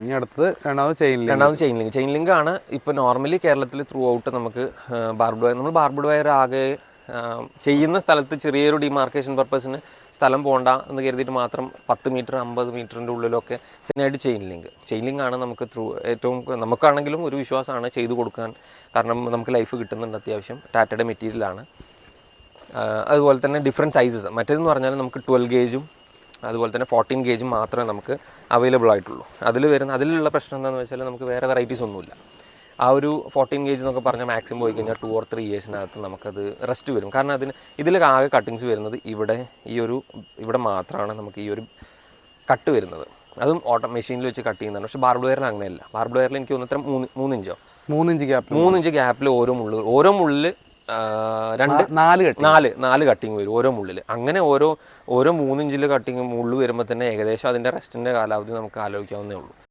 ഇനി അടുത്തത് രണ്ടാമത് ചെയിൻ ലിങ്ക് ആണ് ഇപ്പോൾ നോർമലി കേരളത്തിൽ ത്രൂ ഔട്ട് നമുക്ക് ബാർബഡ് വയർ, നമ്മൾ ബാർബഡ് വയർ ആകെ ചെയ്യുന്ന സ്ഥലത്ത് ചെറിയൊരു ഡിമാർക്കേഷൻ പർപ്പസിന് സ്ഥലം പോകണ്ട എന്ന് കരുതിയിട്ട് മാത്രം 10 മീറ്റർ 50 മീറ്ററിൻ്റെ ഉള്ളിലൊക്കെ സെനായിട്ട് ചെയിൻ ലിങ്ക് ആണ് നമുക്ക് ഏറ്റവും നമുക്കാണെങ്കിലും ഒരു വിശ്വാസമാണ് ചെയ്തു കൊടുക്കാൻ. കാരണം നമുക്ക് ലൈഫ് കിട്ടുന്നുണ്ട് അത്യാവശ്യം. ടാറ്റയുടെ മെറ്റീരിയലാണ്. അതുപോലെ തന്നെ ഡിഫറെൻറ്റ് സൈസസ്. മറ്റേതെന്ന് പറഞ്ഞാൽ നമുക്ക് 12 ഗേജും അതുപോലെ തന്നെ 14 ഗേജും മാത്രമേ നമുക്ക് അവൈലബിൾ ആയിട്ടുള്ളൂ. അതിലുള്ള പ്രശ്നം എന്താണെന്ന് വെച്ചാൽ നമുക്ക് വേറെ വെറൈറ്റീസ് ഒന്നുമില്ല. ആ ഒരു 14 ഗേജ് എന്നൊക്കെ പറഞ്ഞാൽ മാക്സിമം പോയി കഴിഞ്ഞാൽ 2 or 3 ഇയേഴ്സിനകത്ത് നമുക്കത് റെസ്റ്റ് വരും. കാരണം ഇതിൽ ആകെ കട്ടിങ്സ് വരുന്നത് ഇവിടെ മാത്രമാണ് നമുക്ക് ഈ ഒരു കട്ട് വരുന്നത്. അതും മെഷീനിൽ വെച്ച് കട്ട് ചെയ്യുന്നതാണ്. പക്ഷേ ബാർബഡ് വയറിൽ അങ്ങനെയല്ല. ബാർബഡ് വയറിൽ എനിക്ക് തോന്നുന്നു 3 ഇഞ്ച് ഗ്യാപ്പിൽ ഓരോ മുള്ളിൽ 4 കട്ടിങ് വരും ഓരോ മുള്ളിൽ. അങ്ങനെ ഓരോ 3 ഇഞ്ചിൽ കട്ടിങ് മുള്ളു വരുമ്പോൾ തന്നെ ഏകദേശം അതിൻ്റെ റെസ്റ്റിൻ്റെ കാലാവധി നമുക്ക് ആലോചിക്കാവുന്നേ ഉള്ളൂ.